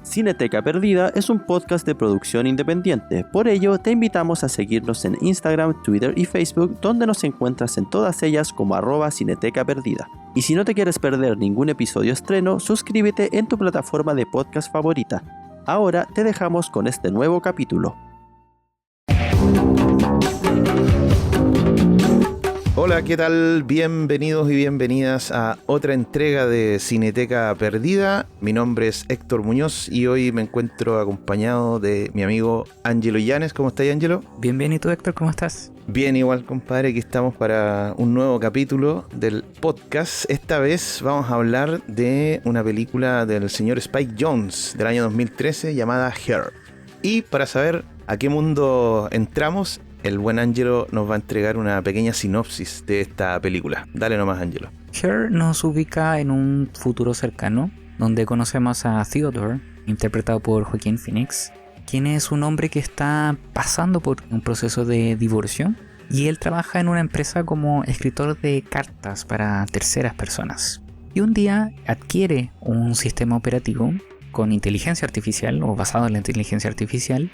Cineteca Perdida es un podcast de producción independiente, por ello te invitamos a seguirnos en Instagram, Twitter y Facebook, donde nos encuentras en todas ellas como @Cineteca Perdida. Y si no te quieres perder ningún episodio estreno, suscríbete en tu plataforma de podcast favorita. Ahora te dejamos con este nuevo capítulo. Hola, ¿qué tal? Bienvenidos y bienvenidas a otra entrega de Cineteca Perdida. Mi nombre es Héctor Muñoz y hoy me encuentro acompañado de mi amigo Ángelo Llanes. ¿Cómo estás, Ángelo? Bienvenido, Héctor, ¿cómo estás? Bien, igual, compadre. Aquí estamos para un nuevo capítulo del podcast. Esta vez vamos a hablar de una película del señor Spike Jonze del año 2013 llamada Her. Y para saber a qué mundo entramos, el buen Ángelo nos va a entregar una pequeña sinopsis de esta película. Dale nomás, Ángelo. Her nos ubica en un futuro cercano, donde conocemos a Theodore, interpretado por Joaquin Phoenix, quien es un hombre que está pasando por un proceso de divorcio, y él trabaja en una empresa como escritor de cartas para terceras personas. Y un día adquiere un sistema operativo con inteligencia artificial, o basado en la inteligencia artificial,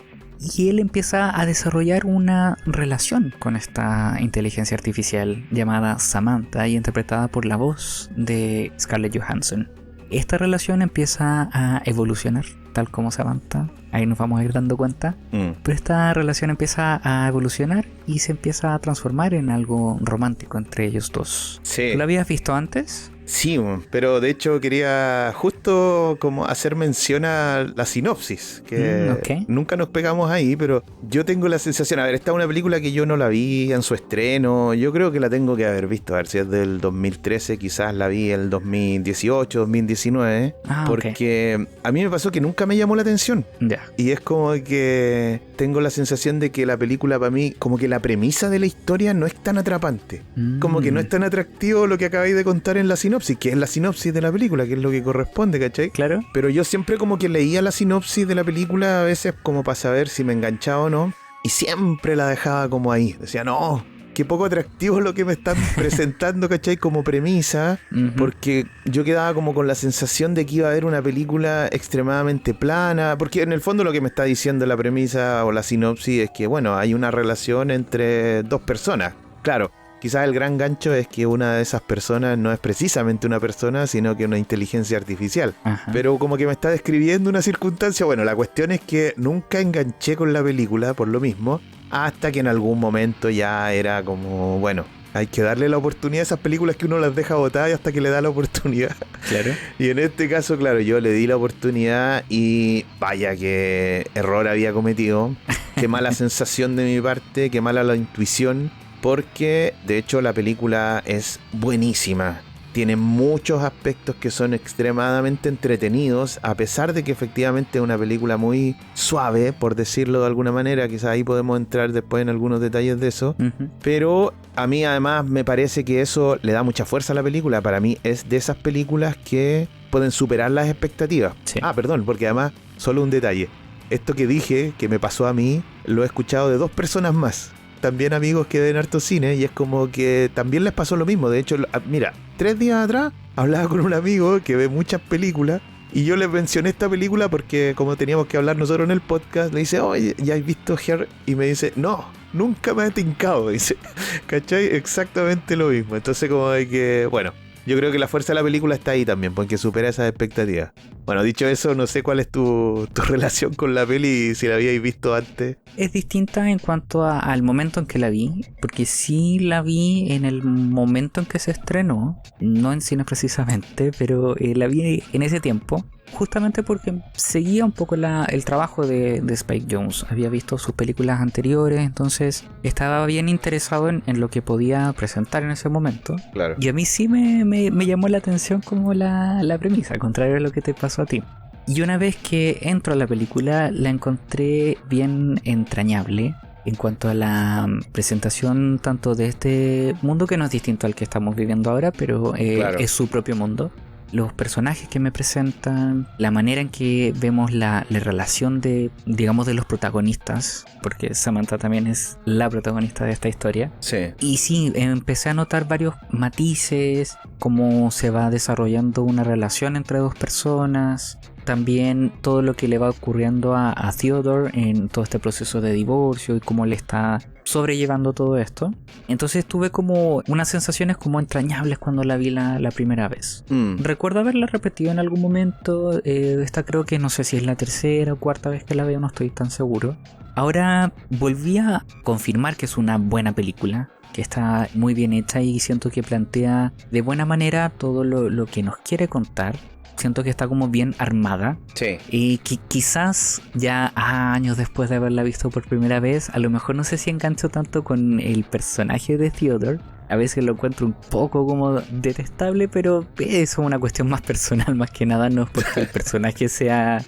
y él empieza a desarrollar una relación con esta inteligencia artificial llamada Samantha y interpretada por la voz de Scarlett Johansson. Esta relación empieza a evolucionar, tal como Samantha, ahí nos vamos a ir dando cuenta, pero esta relación empieza a evolucionar y se empieza a transformar en algo romántico entre ellos dos. Sí. ¿Tú lo habías visto antes? Sí, pero de hecho quería justo como hacer mención a la sinopsis, que Okay. Nunca nos pegamos ahí, pero yo tengo la sensación, a ver, esta es una película que yo no la vi en su estreno, yo creo que la tengo que haber visto, a ver si es del 2013, quizás la vi el 2018, 2019, porque a mí me pasó que nunca me llamó la atención. Ya. Y es como que tengo la sensación de que la película para mí, como que la premisa de la historia no es tan atrapante, como que no es tan atractivo lo que acabáis de contar en la sinopsis, que es la sinopsis de la película, que es lo que corresponde, ¿cachai? Claro. Pero yo siempre como que leía la sinopsis de la película a veces como para saber si me enganchaba o no, y siempre la dejaba como ahí. Decía, no, qué poco atractivo lo que me están presentando, ¿cachai? Como premisa, porque yo quedaba como con la sensación de que iba a haber una película extremadamente plana, porque en el fondo lo que me está diciendo la premisa o la sinopsis es que, bueno, hay una relación entre dos personas. Claro, quizás el gran gancho es que una de esas personas no es precisamente una persona, sino que una inteligencia artificial. Ajá. Pero como que me está describiendo una circunstancia. Bueno, la cuestión es que nunca enganché con la película por lo mismo, hasta que en algún momento ya era como, bueno, hay que darle la oportunidad a esas películas que uno las deja botadas y hasta que le da la oportunidad. Claro. Y en este caso, claro, yo le di la oportunidad y vaya que error había cometido. Qué mala sensación de mi parte, qué mala la intuición. Porque de hecho la película es buenísima. Tiene muchos aspectos que son extremadamente entretenidos, a pesar de que efectivamente es una película muy suave, por decirlo de alguna manera. Quizás ahí podemos entrar después en algunos detalles de eso. Pero a mí además me parece que eso le da mucha fuerza a la película. Para mí es de esas películas que pueden superar las expectativas. Sí. Perdón, porque además, solo un detalle. Esto que dije, que me pasó a mí, lo he escuchado de 2 personas más. También amigos que ven harto cine, y es como que también les pasó lo mismo. De hecho, mira, 3 días atrás hablaba con un amigo que ve muchas películas y yo les mencioné esta película porque como teníamos que hablar nosotros en el podcast, le dice, oye, ¿ya has visto Her? Y me dice, no, nunca me ha tincado, dice. ¿Cachai? Exactamente lo mismo. Entonces como de que, bueno, yo creo que la fuerza de la película está ahí también, porque supera esas expectativas. Bueno, dicho eso, no sé cuál es tu relación con la peli, si la habíais visto antes. Es distinta en cuanto al momento en que la vi, porque sí la vi en el momento en que se estrenó, no en cine precisamente, pero la vi en ese tiempo, justamente porque seguía un poco el trabajo de Spike Jonze. Había visto sus películas anteriores, entonces estaba bien interesado en lo que podía presentar en ese momento. Claro. Y a mí sí me llamó la atención como la premisa, contrario a lo que te pasó a ti. Y una vez que entro a la película, la encontré bien entrañable en cuanto a la presentación tanto de este mundo, que no es distinto al que estamos viviendo ahora, pero Claro. es su propio mundo. Los personajes que me presentan, la manera en que vemos la relación de, digamos, de los protagonistas, porque Samantha también es la protagonista de esta historia. Sí. Y sí, empecé a notar varios matices, cómo se va desarrollando una relación entre dos personas. también todo lo que le va ocurriendo a Theodore en todo este proceso de divorcio y cómo le está sobrellevando todo esto. Entonces tuve como unas sensaciones como entrañables cuando la vi la primera vez. Recuerdo haberla repetido en algún momento. Esta creo que no sé si es la tercera o cuarta vez que la veo, no estoy tan seguro. Ahora volví a confirmar que es una buena película, que está muy bien hecha y siento que plantea de buena manera todo lo que nos quiere contar. Siento que está como bien armada. Sí. Y quizás ya años después de haberla visto por primera vez, a lo mejor no sé si engancho tanto con el personaje de Theodore. A veces lo encuentro un poco como detestable, pero eso es una cuestión más personal, más que nada. No es porque el personaje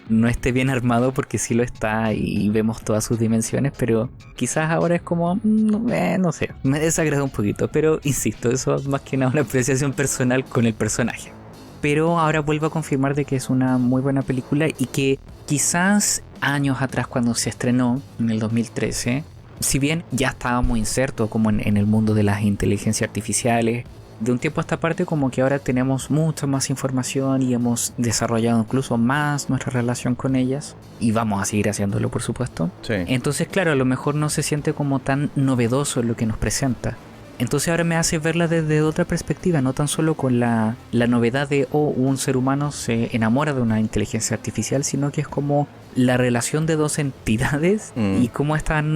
no esté bien armado, porque sí lo está y vemos todas sus dimensiones, pero quizás ahora es como, no sé, me desagrada un poquito. Pero insisto, eso es más que nada una apreciación personal con el personaje. Pero ahora vuelvo a confirmar de que es una muy buena película y que quizás años atrás, cuando se estrenó en el 2013, si bien ya estábamos insertos como en el mundo de las inteligencias artificiales, de un tiempo a esta parte como que ahora tenemos mucha más información y hemos desarrollado incluso más nuestra relación con ellas y vamos a seguir haciéndolo, por supuesto. Sí. Entonces, claro, a lo mejor no se siente como tan novedoso lo que nos presenta. Entonces ahora me hace verla desde otra perspectiva, no tan solo con la novedad de un ser humano se enamora de una inteligencia artificial, sino que es como la relación de dos entidades y cómo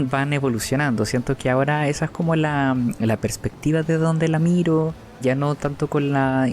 van evolucionando. Siento que ahora esa es como la perspectiva de donde la miro, ya no tanto con la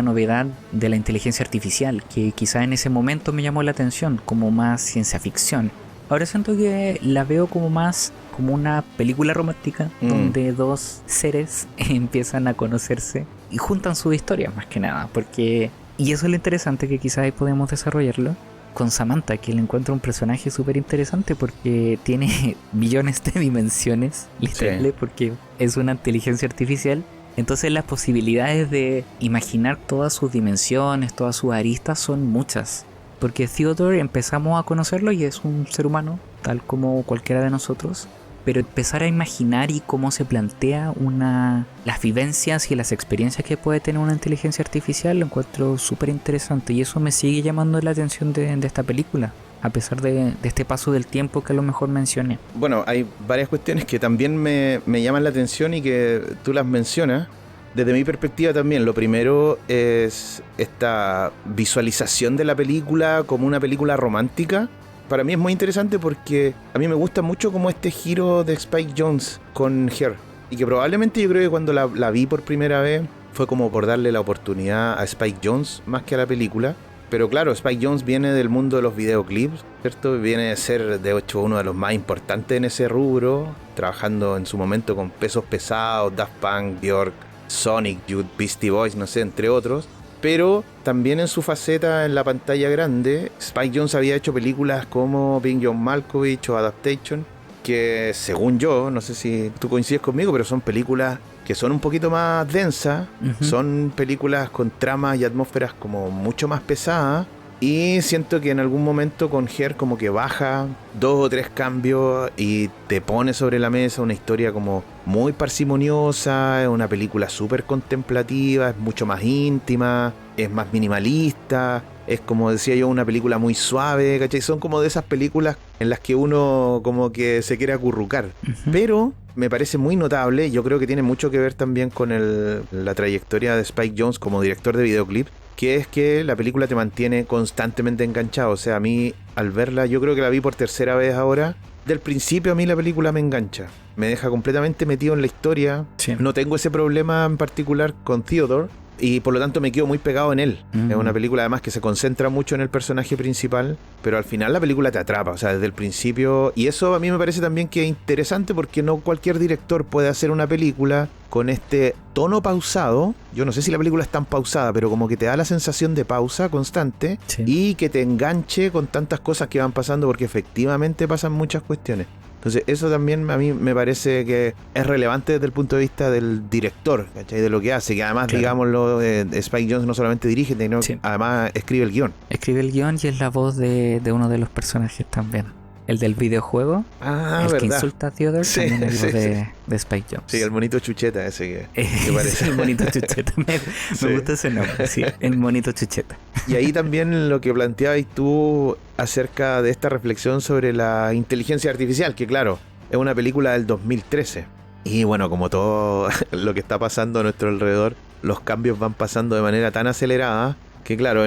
novedad de la inteligencia artificial, que quizá en ese momento me llamó la atención, como más ciencia ficción. Ahora siento que la veo como más como una película romántica donde dos seres empiezan a conocerse y juntan sus historias más que nada, y eso es lo interesante, que quizás ahí podemos desarrollarlo con Samantha, que le encuentro un personaje súper interesante porque tiene millones de dimensiones literales, porque es una inteligencia artificial. Entonces las posibilidades de imaginar todas sus dimensiones, todas sus aristas son muchas. Porque Theodore empezamos a conocerlo y es un ser humano, tal como cualquiera de nosotros. Pero empezar a imaginar y cómo se plantea las vivencias y las experiencias que puede tener una inteligencia artificial lo encuentro súper interesante. Y eso me sigue llamando la atención de esta película, a pesar de este paso del tiempo que a lo mejor mencioné. Bueno, hay varias cuestiones que también me llaman la atención y que tú las mencionas. Desde mi perspectiva también, lo primero es esta visualización de la película como una película romántica. Para mí es muy interesante porque a mí me gusta mucho como este giro de Spike Jonze con Her. Y que probablemente yo creo que cuando la vi por primera vez fue como por darle la oportunidad a Spike Jonze más que a la película. Pero claro, Spike Jonze viene del mundo de los videoclips, ¿cierto? Viene de ser, de hecho, uno de los más importantes en ese rubro, trabajando en su momento con Pesos Pesados, Daft Punk, Björk, Sonic Youth, Beastie Boys, no sé, entre otros. Pero también en su faceta en la pantalla grande, Spike Jonze había hecho películas como Being John Malkovich o Adaptation, que según yo, no sé si tú coincides conmigo, pero son películas que son un poquito más densas, son películas con tramas y atmósferas como mucho más pesadas. Y siento que en algún momento con Her como que baja 2 o 3 cambios y te pone sobre la mesa una historia como muy parsimoniosa, es una película súper contemplativa, es mucho más íntima, es más minimalista, es como decía yo, una película muy suave, ¿cachai? Son como de esas películas en las que uno como que se quiere acurrucar. Pero me parece muy notable, yo creo que tiene mucho que ver también con la trayectoria de Spike Jonze como director de videoclip, que es que la película te mantiene constantemente enganchado. O sea, a mí al verla, yo creo que la vi por tercera vez ahora, del principio a mí la película me engancha, me deja completamente metido en la historia. No tengo ese problema en particular con Theodore y por lo tanto me quedo muy pegado en él. Es una película además que se concentra mucho en el personaje principal, pero al final la película te atrapa, o sea, desde el principio. Y eso a mí me parece también que es interesante porque no cualquier director puede hacer una película con este tono pausado. Yo no sé si la película es tan pausada, pero como que te da la sensación de pausa constante y que te enganche con tantas cosas que van pasando, porque efectivamente pasan muchas cuestiones. Entonces eso también a mí me parece que es relevante desde el punto de vista del director, ¿cachai? De lo que hace, que además, digámoslo, Spike Jonze no solamente dirige, sino que además escribe el guión. Escribe el guión y es la voz de uno de los personajes también. el del videojuego, el verdad. que insulta a Theodore, Sí, también el sí, de Spike Jonze. Sí, el monito chucheta ese que Sí, parece. el monito chucheta. Sí. Me gusta ese nombre, sí, el monito chucheta. Y ahí también lo que planteabas tú acerca de esta reflexión sobre la inteligencia artificial, que claro, es una película del 2013. Y bueno, como todo lo que está pasando a nuestro alrededor, los cambios van pasando de manera tan acelerada que claro,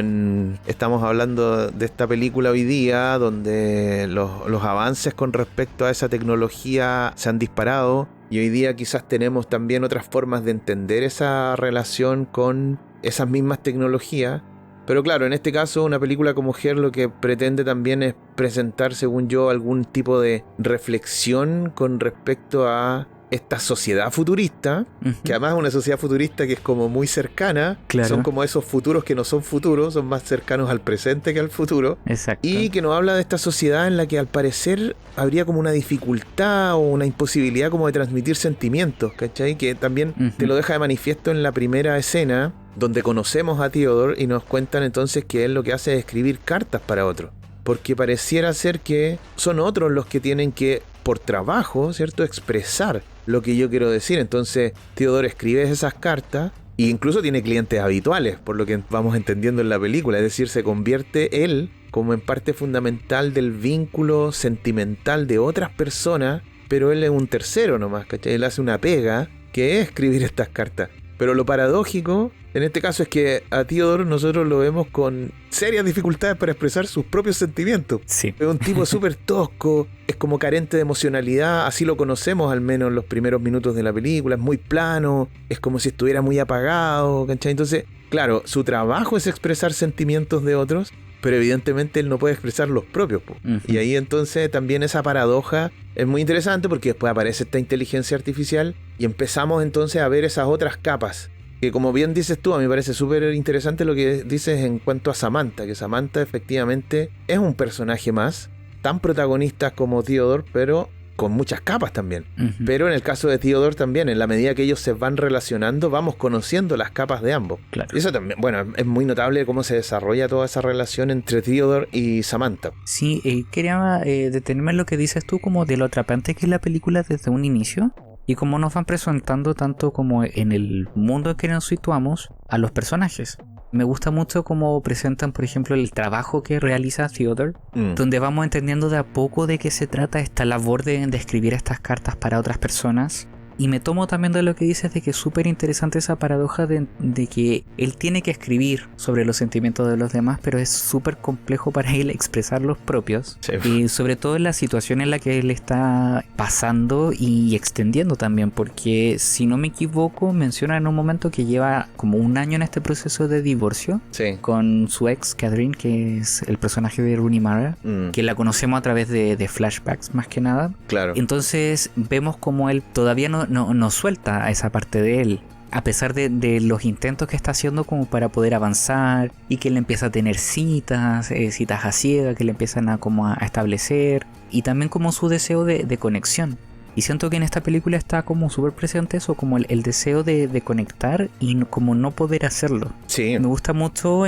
estamos hablando de esta película hoy día donde los avances con respecto a esa tecnología se han disparado y hoy día quizás tenemos también otras formas de entender esa relación con esas mismas tecnologías. Pero claro, en este caso una película como Her lo que pretende también es presentar, según yo, algún tipo de reflexión con respecto a esta sociedad futurista, que además es una sociedad futurista que es como muy cercana, Claro. Son como esos futuros que no son futuros, son más cercanos al presente que al futuro, Exacto. y que nos habla de esta sociedad en la que al parecer habría como una dificultad o una imposibilidad como de transmitir sentimientos, ¿cachai? Que también te lo deja de manifiesto en la primera escena, donde conocemos a Theodore y nos cuentan entonces que él lo que hace es escribir cartas para otros, porque pareciera ser que son otros los que tienen que, por trabajo, ¿cierto?, expresar lo que yo quiero decir. Entonces Theodore escribe esas cartas e incluso tiene clientes habituales, por lo que vamos entendiendo en la película. Es decir, se convierte él como en parte fundamental del vínculo sentimental de otras personas, pero él es un tercero nomás, ¿cachai? Él hace una pega que es escribir estas cartas. Pero lo paradójico en este caso es que a Theodore nosotros lo vemos con serias dificultades para expresar sus propios sentimientos. Sí. Es un tipo súper tosco, es como carente de emocionalidad, así lo conocemos al menos en los primeros minutos de la película, es muy plano, es como si estuviera muy apagado, ¿cachai? Entonces, claro, su trabajo es expresar sentimientos de otros, pero evidentemente él no puede expresar los propios. Y ahí entonces también esa paradoja es muy interesante porque después aparece esta inteligencia artificial y empezamos entonces a ver esas otras capas. Que como bien dices tú, a mí me parece súper interesante lo que dices en cuanto a Samantha, que Samantha efectivamente es un personaje más, tan protagonista como Theodore, pero con muchas capas también. Pero en el caso de Theodore también, en la medida que ellos se van relacionando, vamos conociendo las capas de ambos. Claro. Y eso también, bueno, es muy notable cómo se desarrolla toda esa relación entre Theodore y Samantha. Sí, quería detenerme en lo que dices tú, como de lo atrapante que es la película desde un inicio. Y como nos van presentando tanto como en el mundo en que nos situamos a los personajes. Me gusta mucho cómo presentan, por ejemplo, el trabajo que realiza Theodore, donde vamos entendiendo de a poco de qué se trata esta labor de escribir estas cartas para otras personas. Y me tomo también de lo que dices de que es súper interesante esa paradoja de que él tiene que escribir sobre los sentimientos de los demás, pero es súper complejo para él expresar los propios. Sí. Y sobre todo en la situación en la que él está pasando y extendiendo también, porque si no me equivoco menciona en un momento que lleva como un año en este proceso de divorcio con su ex Catherine, que es el personaje de Rooney Mara, que la conocemos a través de flashbacks más que nada. Claro. Entonces vemos como él todavía no suelta a esa parte de él, a pesar de los intentos que está haciendo como para poder avanzar, y que él empieza a tener citas a ciegas que le empiezan a establecer, y también como su deseo de conexión. Y siento que en esta película está como súper presente eso, como el deseo de conectar y como no poder hacerlo. Sí. Me gusta mucho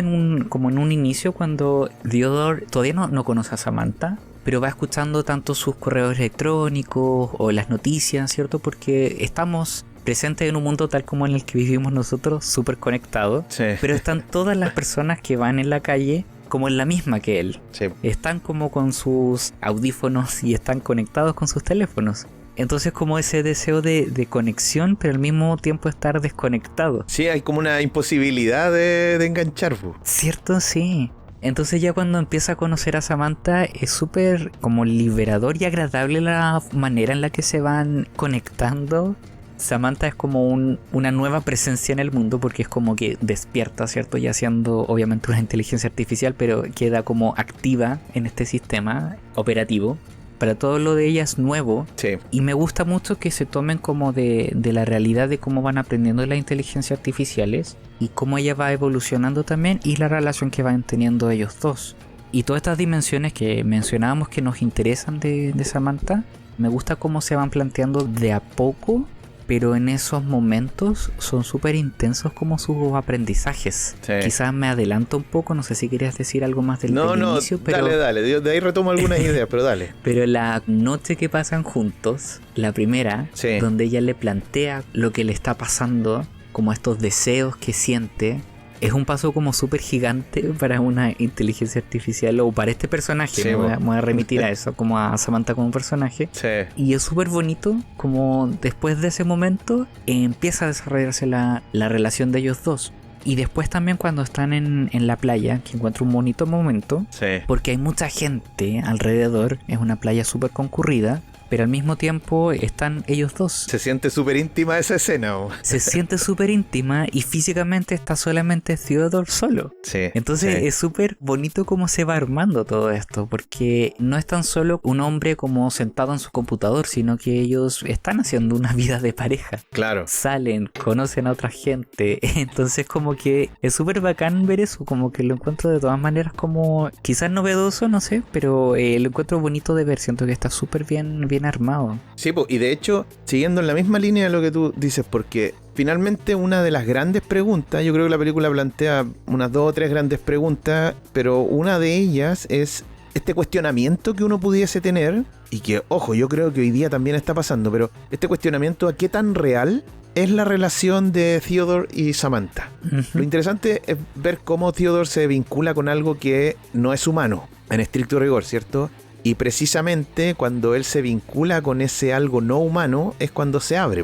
como en un inicio cuando Theodore todavía no conoce a Samantha, pero va escuchando tanto sus correos electrónicos o las noticias, ¿cierto? Porque estamos presentes en un mundo tal como en el que vivimos nosotros, súper conectados. Sí. Pero están todas las personas que van en la calle como en la misma que él. Sí. Están como con sus audífonos y están conectados con sus teléfonos. Entonces como ese deseo de conexión, pero al mismo tiempo estar desconectado. Sí, hay como una imposibilidad de enganchar. ¿Cierto? Sí. Entonces ya cuando empieza a conocer a Samantha es súper como liberador y agradable la manera en la que se van conectando. Samantha es como una nueva presencia en el mundo porque es como que despierta, ¿cierto? Ya siendo obviamente una inteligencia artificial, pero queda como activa en este sistema operativo. Para todo lo de ella es nuevo. Sí. Y me gusta mucho que se tomen como de la realidad de cómo van aprendiendo las inteligencias artificiales y cómo ella va evolucionando también y la relación que van teniendo ellos dos. Y todas estas dimensiones que mencionábamos que nos interesan de Samantha, me gusta cómo se van planteando de a poco, pero en esos momentos son súper intensos como sus aprendizajes. Sí. Quizás me adelanto un poco, no sé si querías decir algo más del inicio, pero... dale, de ahí retomo algunas ideas, pero dale. Pero la noche que pasan juntos, la primera, Sí. donde ella le plantea lo que le está pasando, como estos deseos que siente, es un paso como súper gigante para una inteligencia artificial o para este personaje. Sí, me voy a remitir a eso, como a Samantha como personaje. Sí. Y es súper bonito como después de ese momento empieza a desarrollarse la relación de ellos dos. Y después también cuando están en la playa, que encuentro un bonito momento, Sí. porque hay mucha gente alrededor, es una playa súper concurrida, pero al mismo tiempo están ellos dos. Se siente súper íntima esa escena. Se siente súper íntima y físicamente está solamente Theodore solo. Sí. Entonces sí. es súper bonito cómo se va armando todo esto, porque no es tan solo un hombre como sentado en su computador, sino que ellos están haciendo una vida de pareja. Claro. Salen, conocen a otra gente, entonces como que es súper bacán ver eso, como que lo encuentro de todas maneras como quizás novedoso, no sé, pero lo encuentro bonito de ver, siento que está súper bien armado. Sí, y de hecho, siguiendo en la misma línea de lo que tú dices, porque finalmente una de las grandes preguntas, yo creo que la película plantea unas 2 o 3 grandes preguntas, pero una de ellas es este cuestionamiento que uno pudiese tener, y que, ojo, yo creo que hoy día también está pasando, pero este cuestionamiento a qué tan real es la relación de Theodore y Samantha. Lo interesante es ver cómo Theodore se vincula con algo que no es humano, en estricto rigor, ¿cierto? Y precisamente cuando él se vincula con ese algo no humano es cuando se abre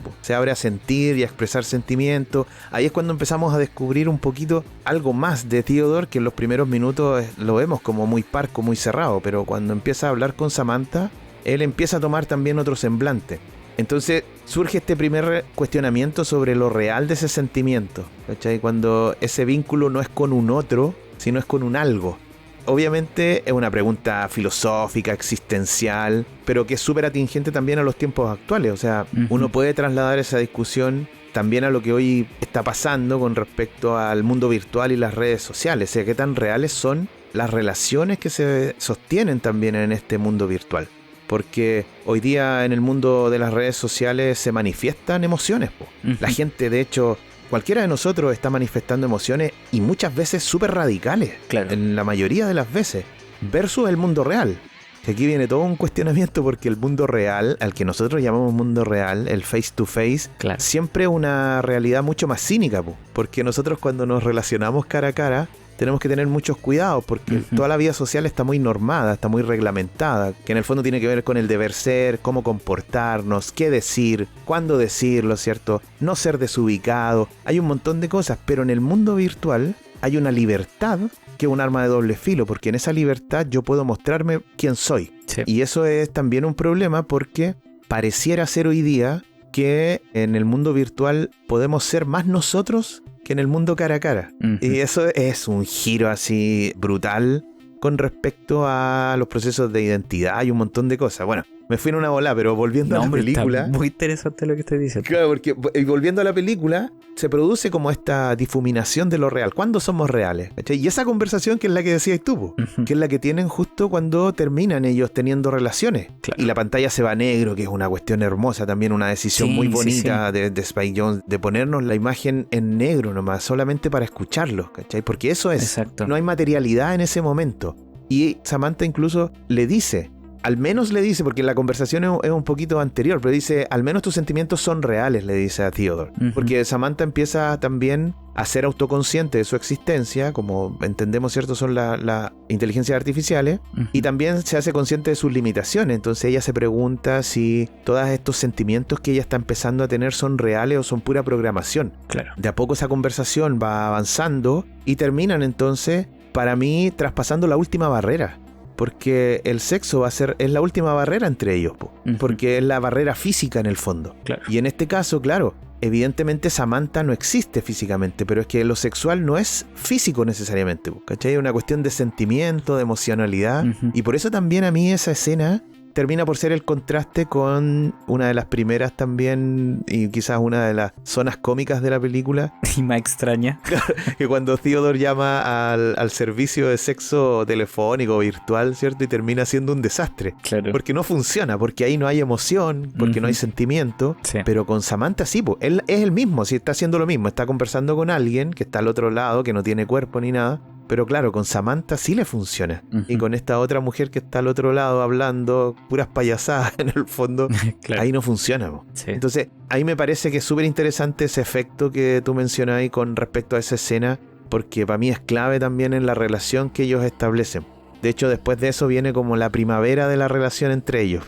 a sentir y a expresar sentimientos. Ahí es cuando empezamos a descubrir un poquito algo más de Theodore, que en los primeros minutos lo vemos como muy parco, muy cerrado, pero cuando empieza a hablar con Samantha, él empieza a tomar también otro semblante. Entonces surge este primer cuestionamiento sobre lo real de ese sentimiento, ¿cachai? Cuando ese vínculo no es con un otro, sino es con un algo. Obviamente es una pregunta filosófica, existencial, pero que es súper atingente también a los tiempos actuales. O sea, uno puede trasladar esa discusión también a lo que hoy está pasando con respecto al mundo virtual y las redes sociales. O sea, qué tan reales son las relaciones que se sostienen también en este mundo virtual. Porque hoy día en el mundo de las redes sociales se manifiestan emociones. La gente, de hecho... Cualquiera de nosotros está manifestando emociones y muchas veces súper radicales, claro. En la mayoría de las veces, versus el mundo real. Y aquí viene todo un cuestionamiento porque el mundo real, al que nosotros llamamos mundo real, el face to face, claro. Siempre es una realidad mucho más cínica, porque nosotros cuando nos relacionamos cara a cara, tenemos que tener muchos cuidados porque toda la vida social está muy normada, está muy reglamentada, que en el fondo tiene que ver con el deber ser, cómo comportarnos, qué decir, cuándo decirlo, ¿cierto? No ser desubicado, hay un montón de cosas, pero en el mundo virtual hay una libertad que es un arma de doble filo, porque en esa libertad yo puedo mostrarme quién soy. Sí. Y eso es también un problema porque pareciera ser hoy día que en el mundo virtual podemos ser más nosotros que en el mundo cara a cara. Y eso es un giro así brutal con respecto a los procesos de identidad y un montón de cosas. Bueno, me fui en una bola, pero volviendo a la película... Está muy interesante lo que estás diciendo. Claro, porque volviendo a la película, se produce como esta difuminación de lo real. ¿Cuándo somos reales? ¿Cachai? Y esa conversación que es la que decías tú, que es la que tienen justo cuando terminan ellos teniendo relaciones. Claro. Y la pantalla se va a negro, que es una cuestión hermosa, también una decisión muy bonita de Spike Jonze, de ponernos la imagen en negro nomás, solamente para escucharlos, ¿cachai? Porque eso es, exacto. No hay materialidad en ese momento. Y Samantha incluso le dice... Al menos le dice, porque la conversación es un poquito anterior, pero dice, al menos tus sentimientos son reales, le dice a Theodore. Porque Samantha empieza también a ser autoconsciente de su existencia, como entendemos, ¿cierto? Son las inteligencias artificiales, y también se hace consciente de sus limitaciones. Entonces ella se pregunta si todos estos sentimientos que ella está empezando a tener son reales o son pura programación. Claro. De a poco esa conversación va avanzando y terminan entonces, para mí, traspasando la última barrera. Porque el sexo es la última barrera entre ellos, porque es la barrera física en el fondo. Claro. Y en este caso, claro, evidentemente Samantha no existe físicamente, pero es que lo sexual no es físico necesariamente, ¿cachai? Es una cuestión de sentimiento, de emocionalidad, y por eso también a mí esa escena termina por ser el contraste con una de las primeras también, y quizás una de las zonas cómicas de la película. Y más extraña. Que cuando Theodore llama al servicio de sexo telefónico virtual, ¿cierto? Y termina siendo un desastre. Claro. Porque no funciona, porque ahí no hay emoción, porque no hay sentimiento. Sí. Pero con Samantha sí, pues, él es el mismo, sí, está haciendo lo mismo. Está conversando con alguien que está al otro lado, que no tiene cuerpo ni nada. Pero claro, con Samantha sí le funciona. Y con esta otra mujer que está al otro lado hablando puras payasadas en el fondo, Claro. ahí no funciona, po. Sí. Entonces, ahí me parece que es súper interesante ese efecto que tú mencionas ahí con respecto a esa escena, porque para mí es clave también en la relación que ellos establecen. De hecho, después de eso viene como la primavera de la relación entre ellos.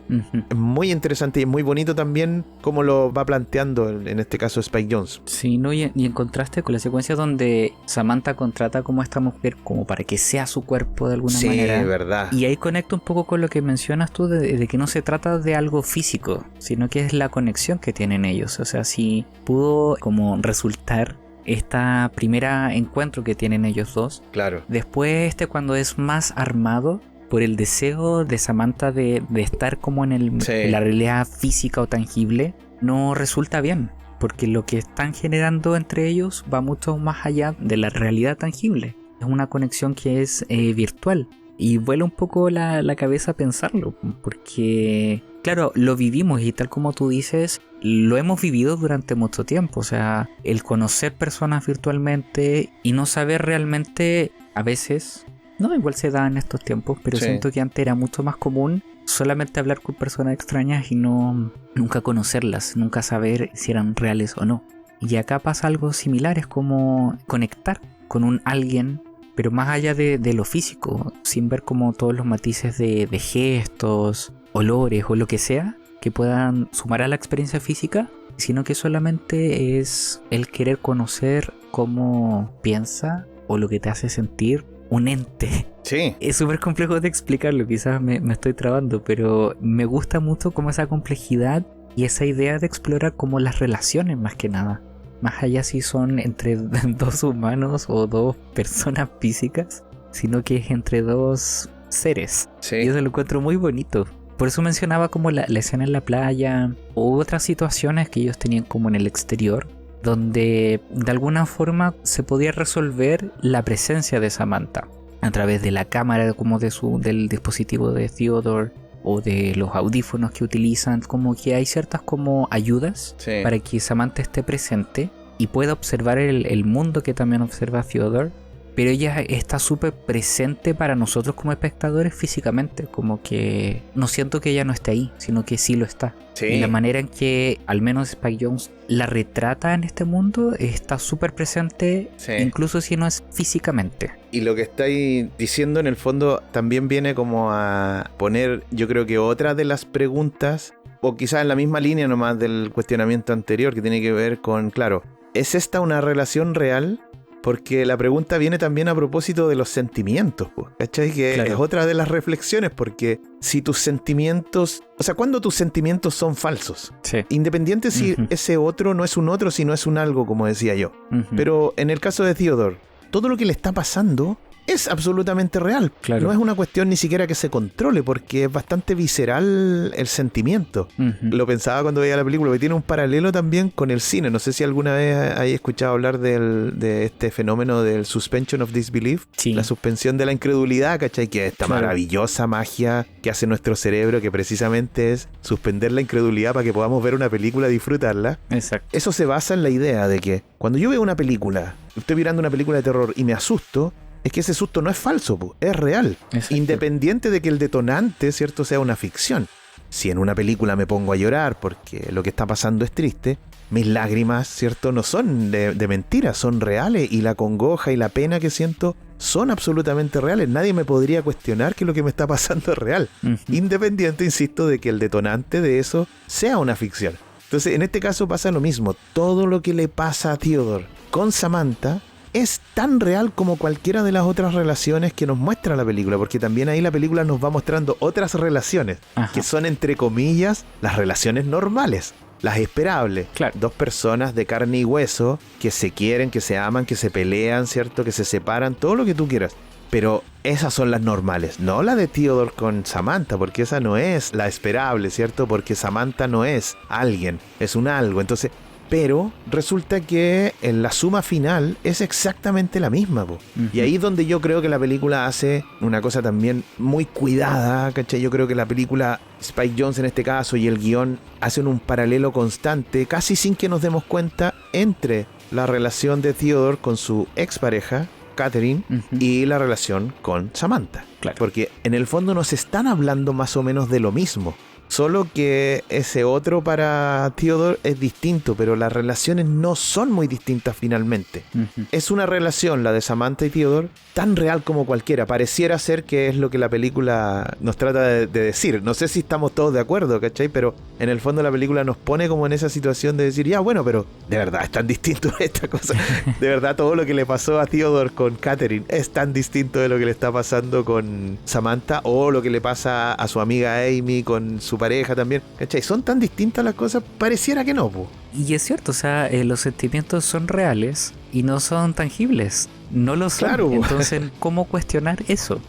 Es muy interesante y es muy bonito también cómo lo va planteando, en este caso, Spike Jonze. Sí, no, y en contraste con la secuencia donde Samantha contrata como a esta mujer como para que sea su cuerpo de alguna manera. Sí, verdad. Y ahí conecto un poco con lo que mencionas tú de que no se trata de algo físico, sino que es la conexión que tienen ellos. O sea, si pudo como resultar esta primera encuentro que tienen ellos dos. Claro. Después cuando es más armado por el deseo de Samantha de estar como en la realidad física o tangible, no resulta bien. Porque lo que están generando entre ellos va mucho más allá de la realidad tangible. Es una conexión que es virtual. Y vuela un poco la cabeza pensarlo. Porque, claro, lo vivimos y tal como tú dices, lo hemos vivido durante mucho tiempo. O sea, el conocer personas virtualmente y no saber realmente, a veces, no, igual se da en estos tiempos, pero siento que antes era mucho más común solamente hablar con personas extrañas y nunca conocerlas, nunca saber si eran reales o no. Y acá pasa algo similar, es como conectar con un alguien, pero más allá de lo físico, sin ver como todos los matices de gestos, olores o lo que sea que puedan sumar a la experiencia física, sino que solamente es el querer conocer cómo piensa o lo que te hace sentir un ente. Sí. Es súper complejo de explicarlo, quizás me estoy trabando, pero me gusta mucho como esa complejidad y esa idea de explorar como las relaciones más que nada. Más allá si son entre dos humanos o dos personas físicas, sino que es entre dos seres. Sí. Y eso lo encuentro muy bonito. Por eso mencionaba como la escena en la playa u otras situaciones que ellos tenían como en el exterior, donde de alguna forma se podía resolver la presencia de Samantha a través de la cámara como del dispositivo de Theodore o de los audífonos que utilizan, como que hay ciertas como ayudas para que Samantha esté presente y pueda observar el mundo que también observa Theodore, pero ella está súper presente para nosotros como espectadores físicamente, como que no siento que ella no esté ahí, sino que sí lo está. Sí. Y la manera en que al menos Spike Jonze la retrata en este mundo está súper presente, incluso si no es físicamente. Y lo que estáis diciendo en el fondo también viene como a poner, yo creo que otra de las preguntas, o quizás en la misma línea nomás del cuestionamiento anterior, que tiene que ver con, claro, ¿es esta una relación real? Porque la pregunta viene también a propósito de los sentimientos, ¿cachai? Que es otra de las reflexiones, porque si tus sentimientos, o sea, cuando tus sentimientos son falsos, independiente si ese otro no es un otro, si no es un algo, como decía yo. Pero en el caso de Theodore, todo lo que le está pasando es absolutamente real. No es una cuestión ni siquiera que se controle, porque es bastante visceral el sentimiento. Lo pensaba cuando veía la película, que tiene un paralelo también con el cine. No sé si alguna vez hay escuchado hablar de este fenómeno del suspension of disbelief, la suspensión de la incredulidad, ¿cachai? Que es esta maravillosa magia que hace nuestro cerebro, que precisamente es suspender la incredulidad para que podamos ver una película y disfrutarla. Exacto. Eso se basa en la idea de que cuando yo veo una película, estoy mirando una película de terror y me asusto, es que ese susto no es falso, es real. Exacto. Independiente de que el detonante, ¿cierto?, sea una ficción. Si en una película me pongo a llorar porque lo que está pasando es triste, mis lágrimas, ¿cierto?, no son de mentira, son reales, y la congoja y la pena que siento son absolutamente reales. Nadie me podría cuestionar que lo que me está pasando es real. Independiente, insisto, de que el detonante de eso sea una ficción. Entonces, en este caso pasa lo mismo. Todo lo que le pasa a Theodore con Samantha es tan real como cualquiera de las otras relaciones que nos muestra la película, porque también ahí la película nos va mostrando otras relaciones que son, entre comillas, las relaciones normales, las esperables. Dos personas de carne y hueso que se quieren, que se aman, que se pelean, ¿cierto?, que se separan, todo lo que tú quieras. Pero esas son las normales, no la de Theodore con Samantha, porque esa no es la esperable, ¿cierto? Porque Samantha no es alguien, es un algo. Entonces, pero resulta que en la suma final es exactamente la misma, po. Y ahí es donde yo creo que la película hace una cosa también muy cuidada, ¿cachai? Yo creo que la película, Spike Jonze en este caso y el guión, hacen un paralelo constante, casi sin que nos demos cuenta, entre la relación de Theodore con su expareja, Catherine, y la relación con Samantha. Claro. Porque en el fondo nos están hablando más o menos de lo mismo. Solo que ese otro para Theodore es distinto, pero las relaciones no son muy distintas finalmente. Es una relación, la de Samantha y Theodore, tan real como cualquiera. Pareciera ser que es lo que la película nos trata de decir. No sé si estamos todos de acuerdo, ¿cachai? Pero en el fondo la película nos pone como en esa situación de decir, ya bueno, pero de verdad es tan distinto esta cosa. De verdad todo lo que le pasó a Theodore con Catherine es tan distinto de lo que le está pasando con Samantha, o lo que le pasa a su amiga Amy con su pareja también, ¿cachai? Son tan distintas las cosas, pareciera que no, po. Y es cierto, o sea, los sentimientos son reales y no son tangibles. No lo son. Claro. Entonces, ¿cómo cuestionar eso?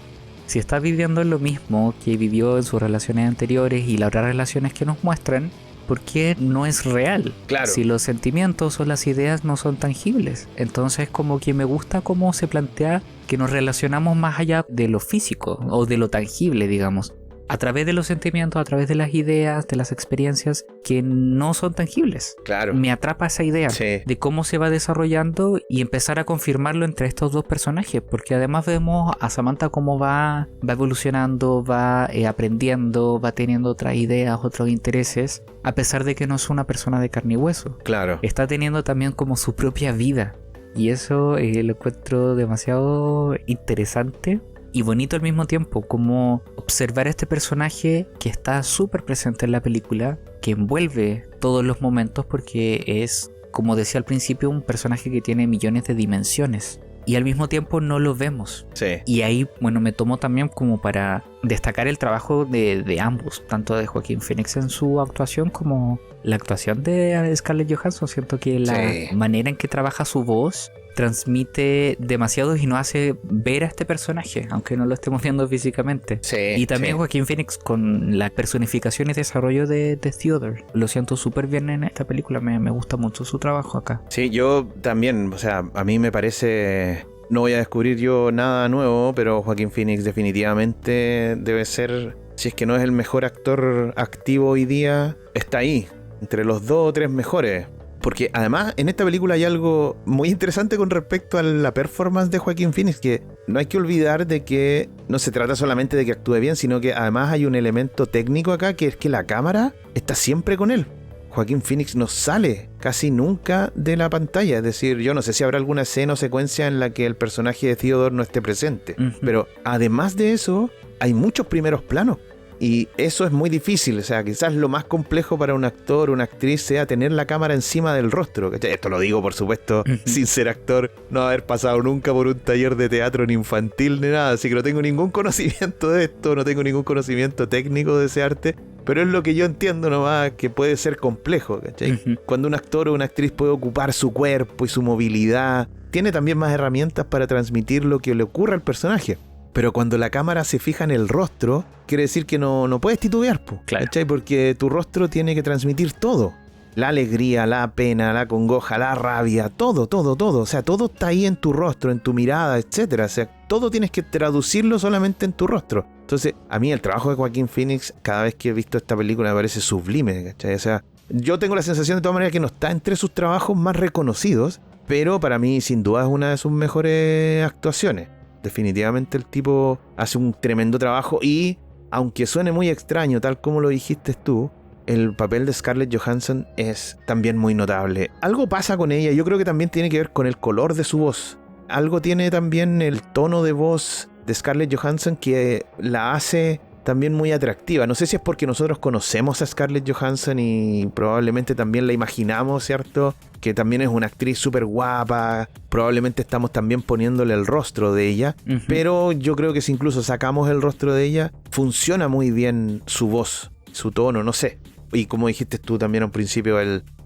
Si está viviendo lo mismo que vivió en sus relaciones anteriores y las otras relaciones que nos muestran, ¿por qué no es real? Claro. Si los sentimientos o las ideas no son tangibles. Entonces, como que me gusta cómo se plantea que nos relacionamos más allá de lo físico o de lo tangible, digamos. A través de los sentimientos, a través de las ideas, de las experiencias que no son tangibles. Claro. Me atrapa esa idea de cómo se va desarrollando y empezar a confirmarlo entre estos dos personajes, porque además vemos a Samantha cómo va evolucionando, va aprendiendo, va teniendo otras ideas, otros intereses, a pesar de que no es una persona de carne y hueso. Claro. Está teniendo también como su propia vida, y eso lo encuentro demasiado interesante y bonito al mismo tiempo, como observar a este personaje que está súper presente en la película, que envuelve todos los momentos, porque es, como decía al principio, un personaje que tiene millones de dimensiones y al mismo tiempo no lo vemos. Sí. Y ahí, bueno, me tomo también como para destacar el trabajo de ambos, tanto de Joaquín Phoenix en su actuación como la actuación de Scarlett Johansson. Siento que la manera en que trabaja su voz transmite demasiado y nos hace ver a este personaje, aunque no lo estemos viendo físicamente. Sí, y también Joaquín Phoenix con la personificación y desarrollo de Theodore. Lo siento súper bien en esta película, me gusta mucho su trabajo acá. Sí, yo también, o sea, a mí me parece... No voy a descubrir yo nada nuevo, pero Joaquín Phoenix definitivamente debe ser, si es que no es el mejor actor activo hoy día, está ahí, entre los 2 o 3 mejores. Porque además en esta película hay algo muy interesante con respecto a la performance de Joaquín Phoenix, que no hay que olvidar de que no se trata solamente de que actúe bien, sino que además hay un elemento técnico acá, que es que la cámara está siempre con él. Joaquín Phoenix no sale casi nunca de la pantalla, es decir, yo no sé si habrá alguna escena o secuencia en la que el personaje de Theodore no esté presente, pero además de eso hay muchos primeros planos. Y eso es muy difícil, o sea, quizás lo más complejo para un actor o una actriz sea tener la cámara encima del rostro. Esto lo digo, por supuesto, sin ser actor, no haber pasado nunca por un taller de teatro ni infantil ni nada, así que no tengo ningún conocimiento de esto, no tengo ningún conocimiento técnico de ese arte, pero es lo que yo entiendo nomás, que puede ser complejo, ¿cachai? Cuando un actor o una actriz puede ocupar su cuerpo y su movilidad, tiene también más herramientas para transmitir lo que le ocurre al personaje. Pero cuando la cámara se fija en el rostro, quiere decir que no puedes titubear, claro. ¿cachai? Porque tu rostro tiene que transmitir todo. La alegría, la pena, la congoja, la rabia, todo. O sea, todo está ahí en tu rostro, en tu mirada, etcétera. O sea, todo tienes que traducirlo solamente en tu rostro. Entonces, a mí el trabajo de Joaquín Phoenix, cada vez que he visto esta película, me parece sublime, ¿cachai? O sea, yo tengo la sensación de todas maneras que no está entre sus trabajos más reconocidos, pero para mí, sin duda, es una de sus mejores actuaciones. Definitivamente el tipo hace un tremendo trabajo y, aunque suene muy extraño, tal como lo dijiste tú, el papel de Scarlett Johansson es también muy notable. Algo pasa con ella, yo creo que también tiene que ver con el color de su voz. Algo tiene también el tono de voz de Scarlett Johansson que la hace también muy atractiva. No sé si es porque nosotros conocemos a Scarlett Johansson y probablemente también la imaginamos, ¿cierto? Que también es una actriz súper guapa. Probablemente estamos también poniéndole el rostro de ella. Pero yo creo que si incluso sacamos el rostro de ella, funciona muy bien su voz, su tono, no sé. Y como dijiste tú también al principio,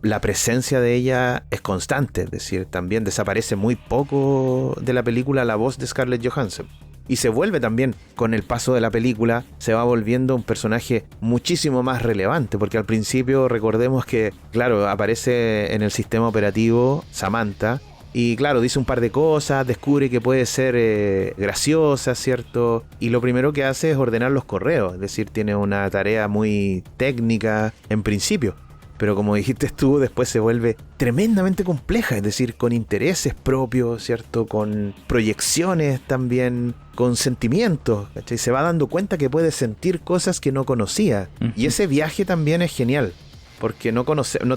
la presencia de ella es constante. Es decir, también desaparece muy poco de la película la voz de Scarlett Johansson. Y se vuelve también, con el paso de la película, se va volviendo un personaje muchísimo más relevante, porque al principio recordemos que, claro, aparece en el sistema operativo Samantha, y claro, dice un par de cosas, descubre que puede ser graciosa, ¿cierto? Y lo primero que hace es ordenar los correos, es decir, tiene una tarea muy técnica en principio. Pero como dijiste tú, después se vuelve tremendamente compleja, es decir, con intereses propios, ¿cierto? Con proyecciones también, con sentimientos, ¿cachai? Se va dando cuenta que puede sentir cosas que no conocía. Y ese viaje también es genial, porque no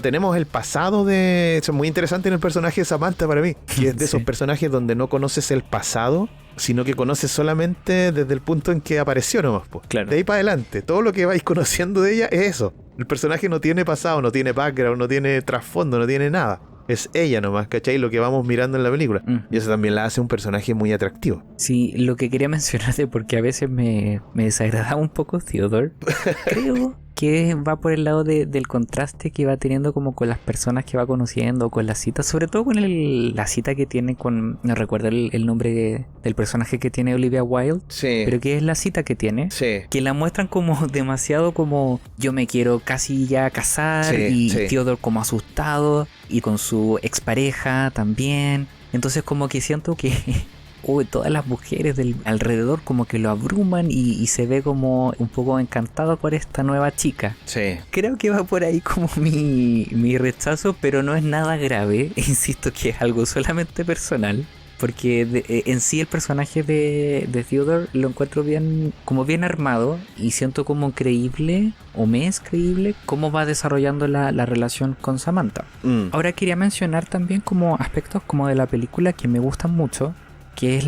tenemos el pasado de... Eso es muy interesante en el personaje de Samantha para mí, que es de esos personajes donde no conoces el pasado, sino que conoces solamente desde el punto en que apareció nomás, pues. Claro. De ahí para adelante, todo lo que vais conociendo de ella es eso. El personaje no tiene pasado, no tiene background, no tiene trasfondo, no tiene nada. Es ella nomás, ¿cachai? Lo que vamos mirando en la película. Y eso también la hace un personaje muy atractivo. Sí, lo que quería mencionarte, porque a veces me desagradaba un poco Theodore, creo que va por el lado del contraste que va teniendo como con las personas que va conociendo, con las citas, sobre todo con la cita que tiene con, no recuerdo el nombre del personaje que tiene Olivia Wilde, Sí. pero que es la cita que tiene, Sí. que la muestran como demasiado como yo me quiero casi ya casar, Sí, y sí. Theodore como asustado, y con su expareja también. Entonces como que siento que todas las mujeres del alrededor como que lo abruman y se ve como un poco encantado por esta nueva chica. Sí. Creo que va por ahí como mi rechazo, pero no es nada grave. Insisto que es algo solamente personal. Porque en sí el personaje de Theodore lo encuentro bien, como bien armado, y siento como creíble, o me es creíble, cómo va desarrollando la relación con Samantha. Ahora quería mencionar también como aspectos como de la película que me gustan mucho, que es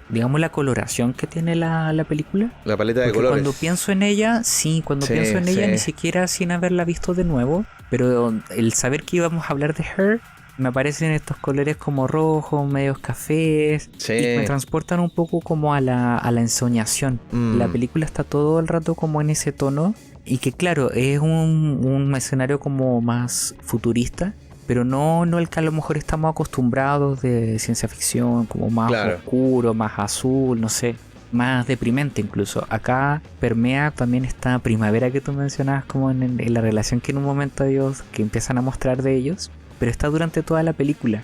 digamos la coloración que tiene la película. La paleta de Porque colores. cuando pienso en ella, pienso en ella, ni siquiera sin haberla visto de nuevo, pero el saber que íbamos a hablar de Her, me aparecen estos colores como rojos, medios cafés, Sí. y me transportan un poco como a la ensoñación. La película está todo el rato como en ese tono, y que claro, es un escenario como más futurista, pero no el que a lo mejor estamos acostumbrados de ciencia ficción, como más oscuro, más azul, no sé, más deprimente incluso. Acá permea también esta primavera que tú mencionabas, como en la relación que en un momento ellos, que empiezan a mostrar de ellos, pero está durante toda la película.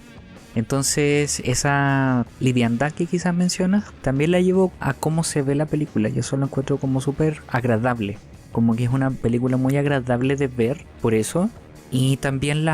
Entonces esa liviandad que quizás mencionas también la llevo a cómo se ve la película. Yo solo encuentro como súper agradable, como que es una película muy agradable de ver, por eso. Y también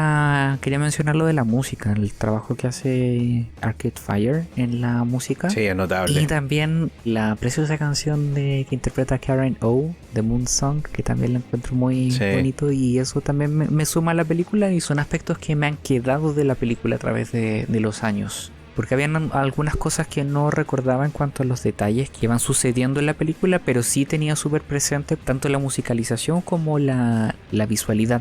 quería mencionar lo de la música, el trabajo que hace Arcade Fire en la música. Sí, es notable. Y también la preciosa canción que interpreta Karen O, The Moon Song, que también la encuentro muy bonito, y eso también me suma a la película, y son aspectos que me han quedado de la película a través de los años. Porque habían algunas cosas que no recordaba en cuanto a los detalles que iban sucediendo en la película, pero sí tenía súper presente tanto la musicalización como la visualidad.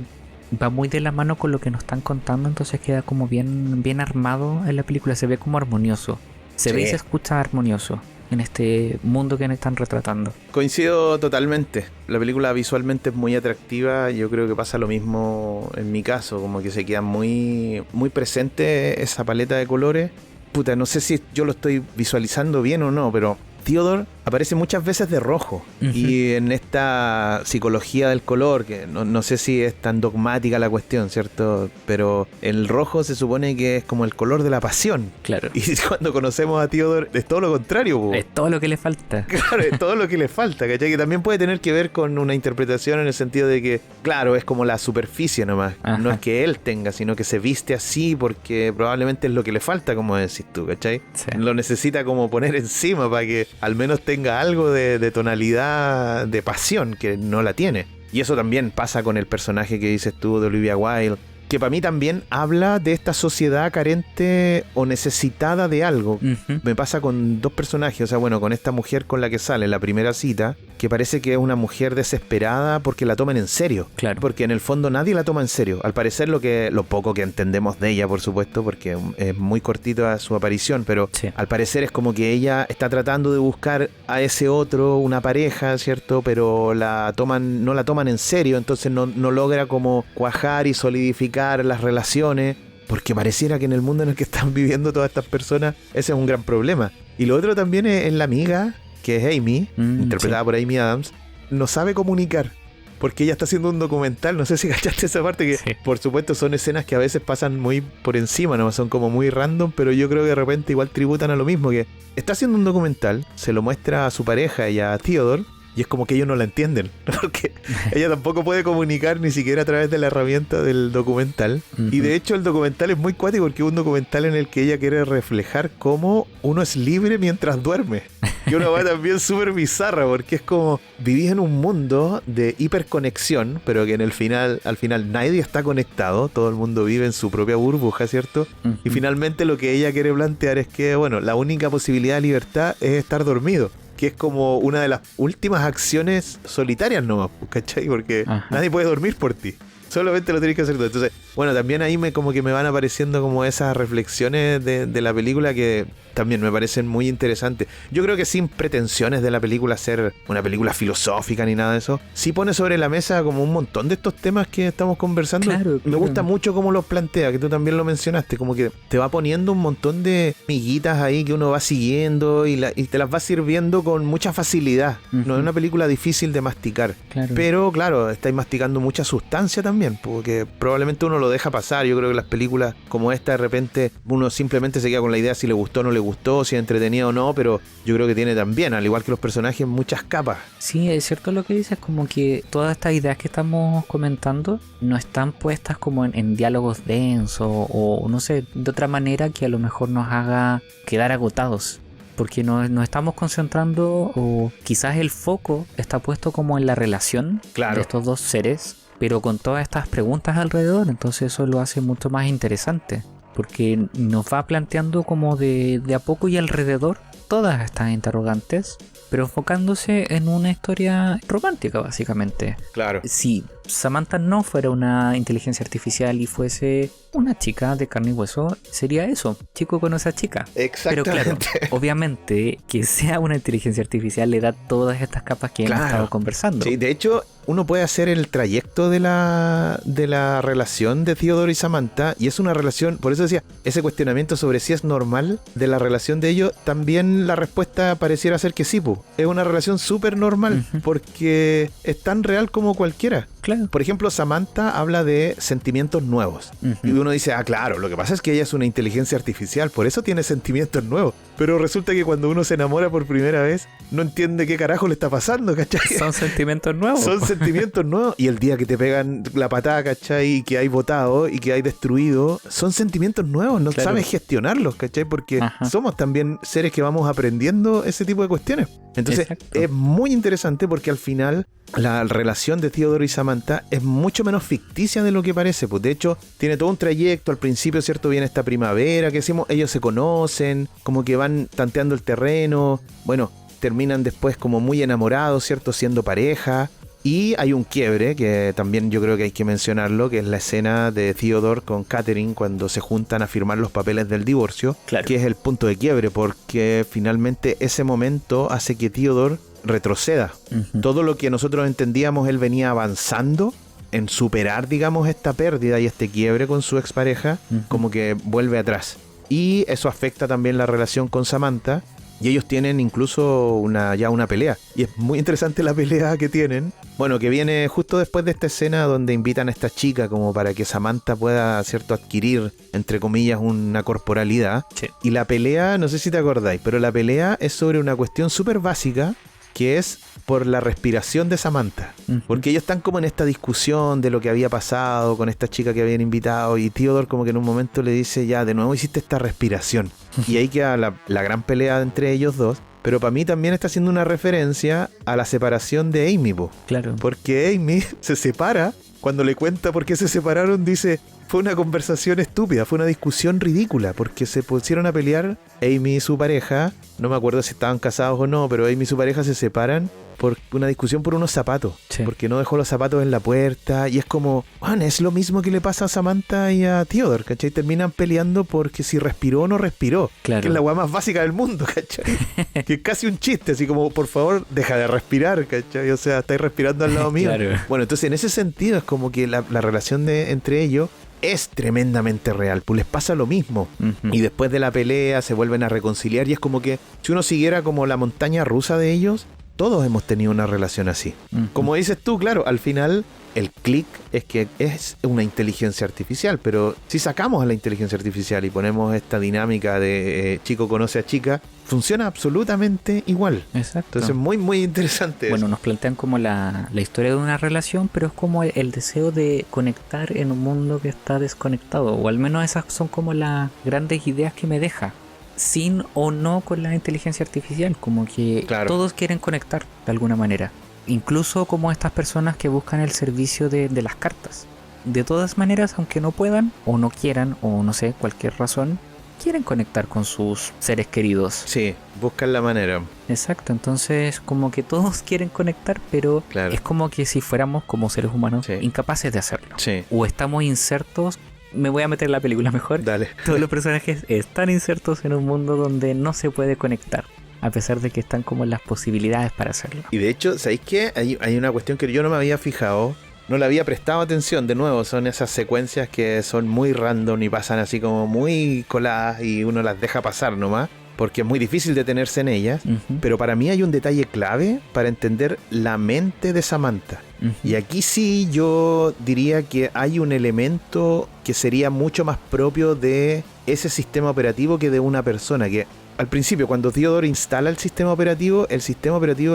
Va muy de la mano con lo que nos están contando, entonces queda como bien armado en la película, se ve como armonioso, se ve y se escucha armonioso en este mundo que nos están retratando. Coincido totalmente, la película visualmente es muy atractiva, yo creo que pasa lo mismo en mi caso, como que se queda muy, muy presente esa paleta de colores. Puta, no sé si yo lo estoy visualizando bien o no, pero Theodore aparece muchas veces de rojo. Y en esta psicología del color, que no sé si es tan dogmática la cuestión, ¿cierto? Pero el rojo se supone que es como el color de la pasión. Claro. Y cuando conocemos a Theodore es todo lo contrario, po. Es todo lo que le falta. Claro, es todo lo que le falta, ¿cachai? Que también puede tener que ver con una interpretación en el sentido de que, claro, es como la superficie nomás. Ajá. No es que él tenga, sino que se viste así porque probablemente es lo que le falta, como decís tú, ¿cachai? Sí. Lo necesita como poner encima para que al menos tenga algo de tonalidad de pasión, que no la tiene. Y eso también pasa con el personaje que dices tú de Olivia Wilde, que para mí también habla de esta sociedad carente o necesitada de algo. Me pasa con dos personajes, o sea, bueno, con esta mujer con la que sale en la primera cita, que parece que es una mujer desesperada porque la toman en serio. Claro. Porque en el fondo nadie la toma en serio. Al parecer lo poco que entendemos de ella, por supuesto, porque es muy cortita su aparición, pero Sí. al parecer es como que ella está tratando de buscar a ese otro, una pareja, ¿cierto? Pero no la toman en serio, entonces no logra como cuajar y solidificar las relaciones, porque pareciera que en el mundo en el que están viviendo todas estas personas ese es un gran problema. Y lo otro también es la amiga, que es Amy, interpretada por Amy Adams, no sabe comunicar. Porque ella está haciendo un documental, no sé si cachaste esa parte, que por supuesto son escenas que a veces pasan muy por encima, ¿no? Son como muy random, pero yo creo que de repente igual tributan a lo mismo, que está haciendo un documental, se lo muestra a su pareja y a Theodore, y es como que ellos no la entienden, porque ella tampoco puede comunicar ni siquiera a través de la herramienta del documental. Y de hecho el documental es muy cuático porque es un documental en el que ella quiere reflejar cómo uno es libre mientras duerme. Y una va también súper bizarra, porque es como vivís en un mundo de hiperconexión, pero que al final nadie está conectado, todo el mundo vive en su propia burbuja, ¿cierto? Y finalmente lo que ella quiere plantear es que, bueno, la única posibilidad de libertad es estar dormido, que es como una de las últimas acciones solitarias nomás, ¿cachai? Porque nadie puede dormir por ti. Solamente lo tienes que hacer tú. Entonces, bueno, también ahí como que me van apareciendo como esas reflexiones de la película que también me parecen muy interesantes. Yo creo que sin pretensiones de la película ser una película filosófica ni nada de eso, sí pone sobre la mesa como un montón de estos temas que estamos conversando. Claro. Me gusta mucho cómo los plantea, que tú también lo mencionaste, como que te va poniendo un montón de miguitas ahí que uno va siguiendo y te las va sirviendo con mucha facilidad. No es una película difícil de masticar. Claro. Pero claro, estáis masticando mucha sustancia también, porque probablemente uno lo deja pasar. Yo creo que las películas como esta, de repente uno simplemente se queda con la idea si le gustó o no le gustó, si es entretenida o no, pero yo creo que tiene también, al igual que los personajes, muchas capas. Sí, es cierto lo que dices, como que todas estas ideas que estamos comentando no están puestas como en diálogos densos o no sé, de otra manera que a lo mejor nos haga quedar agotados. Porque nos estamos concentrando, o quizás el foco está puesto como en la relación de estos dos seres, pero con todas estas preguntas alrededor, entonces eso lo hace mucho más interesante, porque nos va planteando como de a poco y alrededor todas estas interrogantes, pero enfocándose en una historia romántica básicamente. Claro. Si Samantha no fuera una inteligencia artificial y fuese una chica de carne y hueso, sería eso, chico conoce a chica. Exactamente. Pero claro, obviamente que sea una inteligencia artificial le da todas estas capas que hemos estado conversando. Sí, de hecho, uno puede hacer el trayecto de la relación de Theodore y Samantha, y es una relación, por eso decía, ese cuestionamiento sobre si es normal de la relación de ellos, también la respuesta pareciera ser que sí, es una relación súper normal, porque es tan real como cualquiera. Claro. Por ejemplo, Samantha habla de sentimientos nuevos. Y uno dice, claro, lo que pasa es que ella es una inteligencia artificial, por eso tiene sentimientos nuevos. Pero resulta que cuando uno se enamora por primera vez, no entiende qué carajo le está pasando, ¿cachai? Son sentimientos nuevos. Son sentimientos nuevos. Y el día que te pegan la patada, ¿cachai? Y que hay botado y que hay destruido, son sentimientos nuevos. No sabes gestionarlos, ¿cachai? Porque somos también seres que vamos aprendiendo ese tipo de cuestiones. Entonces, es muy interesante porque al final la relación de Theodore y Samantha es mucho menos ficticia de lo que parece. Pues de hecho, tiene todo un trayecto. Al principio, ¿cierto? Viene esta primavera que decimos, ellos se conocen, como que van tanteando el terreno. Bueno, terminan después como muy enamorados, ¿cierto? Siendo pareja. Y hay un quiebre que también yo creo que hay que mencionarlo, que es la escena de Theodore con Catherine cuando se juntan a firmar los papeles del divorcio, que es el punto de quiebre, porque finalmente ese momento hace que Theodore retroceda. Todo lo que nosotros entendíamos, él venía avanzando en superar, digamos, esta pérdida y este quiebre con su expareja, como que vuelve atrás. Y eso afecta también la relación con Samantha. Y ellos tienen incluso ya una pelea. Y es muy interesante la pelea que tienen. Bueno, que viene justo después de esta escena donde invitan a esta chica como para que Samantha pueda, ¿cierto?, adquirir, entre comillas, una corporalidad. Sí. Y la pelea, no sé si te acordáis, pero la pelea es sobre una cuestión súper básica, que es por la respiración de Samantha. Porque ellos están como en esta discusión de lo que había pasado con esta chica que habían invitado, y Theodore como que en un momento le dice, ya, de nuevo hiciste esta respiración. Y ahí queda la gran pelea entre ellos dos. Pero para mí también está haciendo una referencia a la separación de Amy, Claro. Porque Amy se separa, cuando le cuenta por qué se separaron, dice, fue una conversación estúpida, fue una discusión ridícula, porque se pusieron a pelear Amy y su pareja, no me acuerdo si estaban casados o no, pero Amy y su pareja se separan por una discusión por unos zapatos, porque no dejó los zapatos en la puerta, y es como, es lo mismo que le pasa a Samantha y a Theodore, ¿cachai? Terminan peleando porque si respiró o no respiró, que es la weá más básica del mundo, ¿cachai? Que es casi un chiste, así como, por favor, deja de respirar, ¿cachai? O sea, estáis respirando al lado mío. Bueno, entonces en ese sentido es como que la relación entre ellos es tremendamente real, pues les pasa lo mismo. Y después de la pelea se vuelven a reconciliar y es como que si uno siguiera como la montaña rusa de ellos, todos hemos tenido una relación así. Como dices tú, claro, al final el clic es que es una inteligencia artificial, pero si sacamos a la inteligencia artificial y ponemos esta dinámica de chico conoce a chica, funciona absolutamente igual. Exacto. Entonces muy muy interesante. Bueno, eso. nos plantean como la historia de una relación, pero es como el deseo de conectar en un mundo que está desconectado, o al menos esas son como las grandes ideas que me deja. Sin o no con la inteligencia artificial, como que Claro. todos quieren conectar de alguna manera. Incluso como estas personas que buscan el servicio de las cartas. De todas maneras, aunque no puedan, o no quieran, o no sé, cualquier razón, quieren conectar con sus seres queridos. Sí, buscan la manera. Exacto, entonces como que todos quieren conectar, pero Claro. es como que si fuéramos como seres humanos Sí. incapaces de hacerlo. Sí, O estamos insertos, me voy a meter en la película mejor. dale. Todos los personajes están insertos en un mundo donde no se puede conectar, a pesar de que están como en las posibilidades para hacerlo. Y de hecho, ¿sabéis qué? Hay una cuestión que yo no me había fijado, no le había prestado atención. De nuevo, son esas secuencias que son muy random y pasan así como muy coladas y uno las deja pasar nomás, porque es muy difícil detenerse en ellas. Ujú, Pero para mí hay un detalle clave para entender la mente de Samantha. ujú. Y aquí sí yo diría que hay un elemento que sería mucho más propio de ese sistema operativo que de una persona. Que al principio, cuando Theodore instala el sistema operativo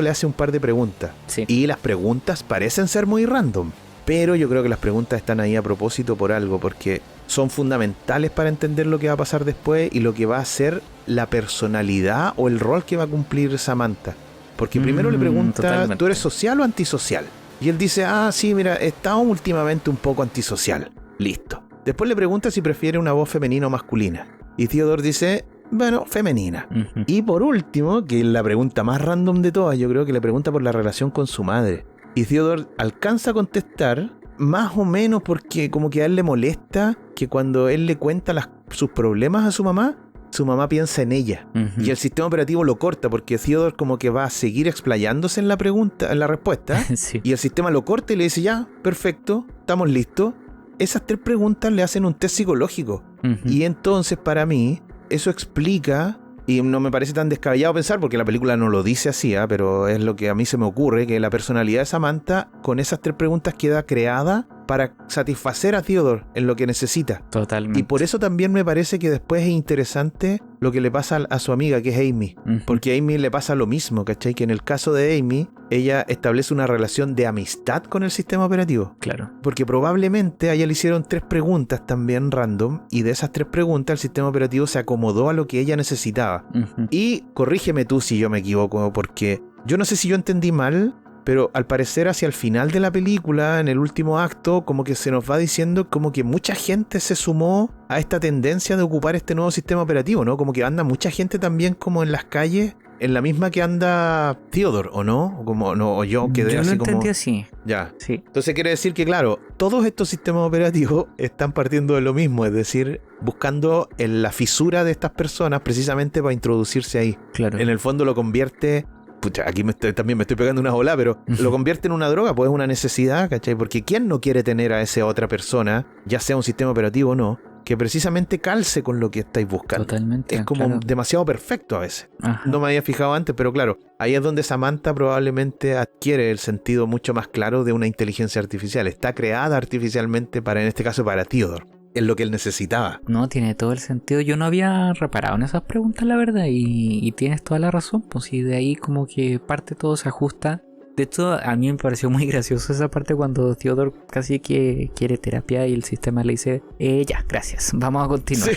le hace un par de preguntas. Sí. Y las preguntas parecen ser muy random. Pero yo creo que las preguntas están ahí a propósito por algo, porque son fundamentales para entender lo que va a pasar después y lo que va a ser la personalidad o el rol que va a cumplir Samantha. Porque primero le pregunta, totalmente. ¿tú eres social o antisocial? Y él dice, sí, mira, he estado últimamente un poco antisocial. Listo. Después le pregunta si prefiere una voz femenina o masculina. Y Theodore dice, bueno, femenina. Ujú. Y por último, que es la pregunta más random de todas, yo creo que le pregunta por la relación con su madre. Y Theodore alcanza a contestar más o menos porque como que a él le molesta que cuando él le cuenta sus problemas a su mamá piensa en ella. Ujú. Y el sistema operativo lo corta porque Theodore como que va a seguir explayándose en la pregunta, en la respuesta. Sí. Y el sistema lo corta y le dice, ya, perfecto, estamos listos. Esas 3 preguntas le hacen un test psicológico. Ujú. Y entonces para mí eso explica, y no me parece tan descabellado pensar porque la película no lo dice así, pero es lo que a mí se me ocurre, que la personalidad de Samantha con esas 3 preguntas queda creada para satisfacer a Theodore en lo que necesita. Totalmente. Y por eso también me parece que después es interesante lo que le pasa a su amiga, que es Amy. Ujú. Porque a Amy le pasa lo mismo, ¿cachai? Que en el caso de Amy, ella establece una relación de amistad con el sistema operativo. Claro. Porque probablemente a ella le hicieron 3 preguntas también random, y de esas 3 preguntas el sistema operativo se acomodó a lo que ella necesitaba. Ujú. Y corrígeme tú si yo me equivoco, porque yo no sé si yo entendí mal, pero al parecer hacia el final de la película, en el último acto, como que se nos va diciendo como que mucha gente se sumó a esta tendencia de ocupar este nuevo sistema operativo, ¿no? Como que anda mucha gente también como en las calles, en la misma que anda Theodore, ¿o no? O como, no, o yo quedé Yo así lo como... entendí así. Ya. Sí. Entonces quiere decir que, claro, todos estos sistemas operativos están partiendo de lo mismo, es decir, buscando en la fisura de estas personas precisamente para introducirse ahí. Claro. En el fondo lo convierte... Pucha, aquí también me estoy pegando una ola, pero lo convierte en una droga, pues es una necesidad, ¿cachai? Porque ¿quién no quiere tener a esa otra persona, ya sea un sistema operativo o no, que precisamente calce con lo que estáis buscando? Totalmente. Es como claro. demasiado perfecto a veces. Ajá. No me había fijado antes, pero claro, ahí es donde Samantha probablemente adquiere el sentido mucho más claro de una inteligencia artificial. Está creada artificialmente para, en este caso, para Theodore. Es lo que él necesitaba. No, tiene todo el sentido. Yo no había reparado en esas preguntas, la verdad, y tienes toda la razón. Pues sí, de ahí como que parte todo se ajusta. De hecho, a mí me pareció muy gracioso esa parte cuando Theodore casi que quiere terapia y el sistema le dice, ya, gracias, vamos a continuar.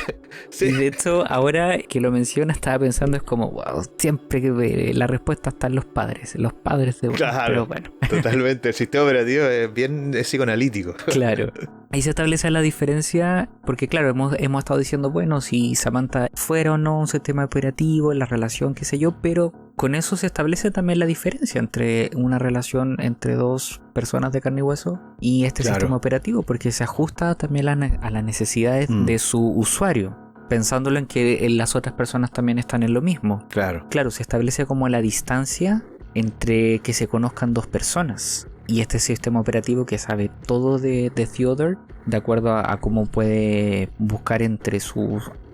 Sí. Y de hecho, ahora que lo menciona, estaba pensando, es como, wow, siempre que la respuesta está en los padres de uno. Claro. Pero bueno, Totalmente. El sistema operativo es psicoanalítico. claro. Ahí se establece la diferencia, porque claro, hemos estado diciendo, bueno, si Samantha fuera o no un sistema operativo, la relación, qué sé yo, pero con eso se establece también la diferencia entre una relación entre 2 personas de carne y hueso y este Claro. sistema operativo, porque se ajusta también a las necesidades de su usuario, pensándolo en que las otras personas también están en lo mismo. Claro. Claro, se establece como la distancia entre que se conozcan 2 personas. y este sistema operativo que sabe todo de Theodore, de acuerdo a cómo puede buscar entre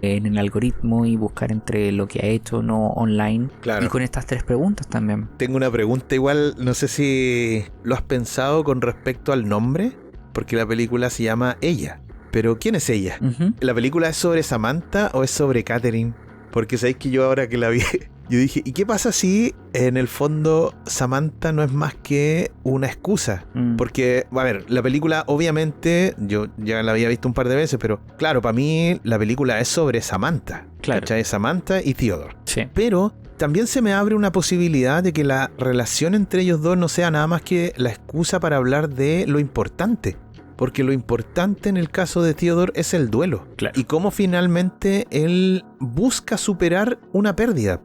en el algoritmo y buscar entre lo que ha hecho no online. Claro. Y con estas 3 preguntas también. Tengo una pregunta igual, no sé si lo has pensado con respecto al nombre, porque la película se llama Ella. Pero ¿quién es ella? Uh-huh. ¿La película es sobre Samantha o es sobre Catherine? Porque sabéis que yo ahora que la vi, yo dije, ¿y qué pasa si en el fondo Samantha no es más que una excusa? Porque, a ver, la película obviamente, yo ya la había visto un par de veces, pero claro, para mí la película es sobre Samantha. Claro. ¿Cachai? Samantha y Theodore. Sí. Pero también se me abre una posibilidad de que la relación entre ellos dos no sea nada más que la excusa para hablar de lo importante. Porque lo importante en el caso de Theodore es el duelo. Claro. Y cómo finalmente él busca superar una pérdida.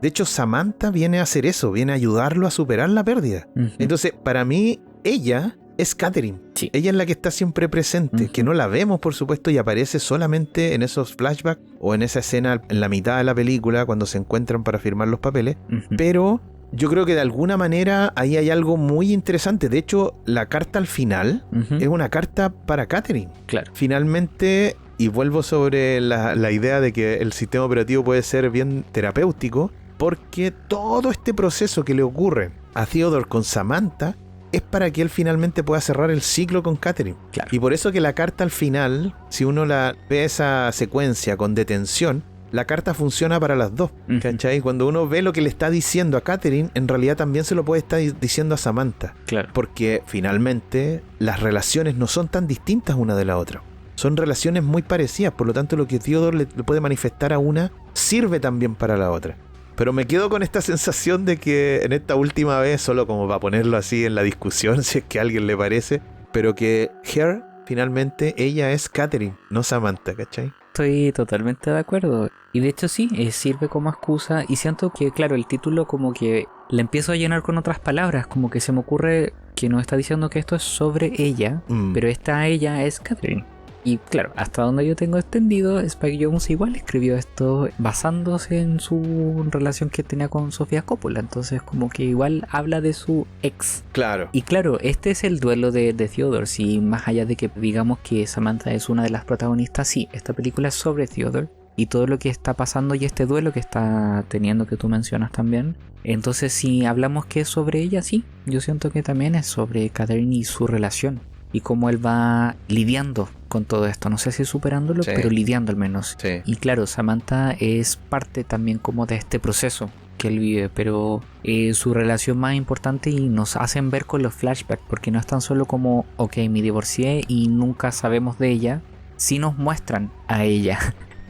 De hecho, Samantha viene a hacer eso, viene a ayudarlo a superar la pérdida. Uh-huh. Entonces, para mí, ella es Catherine. Sí. Ella es la que está siempre presente, Uh-huh. que no la vemos, por supuesto, y aparece solamente en esos flashbacks o en esa escena en la mitad de la película cuando se encuentran para firmar los papeles. Uh-huh. Pero yo creo que de alguna manera ahí hay algo muy interesante. De hecho, la carta al final Uh-huh. es una carta para Catherine. Claro. Finalmente, y vuelvo sobre la idea de que el sistema operativo puede ser bien terapéutico, porque todo este proceso que le ocurre a Theodore con Samantha es para que él finalmente pueda cerrar el ciclo con Catherine. Claro. Y por eso que la carta al final, si uno la ve esa secuencia con detención, la carta funciona para las dos, Uh-huh. ¿cachai? Cuando uno ve lo que le está diciendo a Catherine, en realidad también se lo puede estar diciendo a Samantha. Claro. Porque finalmente las relaciones no son tan distintas una de la otra. Son relaciones muy parecidas, por lo tanto lo que Theodore le puede manifestar a una sirve también para la otra. Pero me quedo con esta sensación de que en esta última vez, solo como para ponerlo así en la discusión, si es que a alguien le parece, pero que Her, finalmente, ella es Catherine, no Samantha, ¿cachai? Estoy totalmente de acuerdo. Y de hecho sí, sirve como excusa. Y siento que, claro, el título como que le empiezo a llenar con otras palabras. Como que se me ocurre que nos está diciendo que esto es sobre ella, pero esta ella es Catherine. Y claro, hasta donde yo tengo entendido, Spike Jonze igual escribió esto basándose en su relación que tenía con Sofía Coppola. Entonces como que igual habla de su ex. Claro. Y claro, este es el duelo de Theodore. Si más allá de que digamos que Samantha es una de las protagonistas, sí, esta película es sobre Theodore y todo lo que está pasando y este duelo que está teniendo que tú mencionas también. Entonces si hablamos que es sobre ella, sí, yo siento que también es sobre Catherine y su relación y cómo él va lidiando con todo esto, no sé si superándolo, Sí. pero lidiando al menos. Sí. Y claro, Samantha es parte también como de este proceso que él vive, pero su relación más importante y nos hacen ver con los flashbacks, porque no es tan solo como, ok, me divorcié y nunca sabemos de ella, sí nos muestran a ella.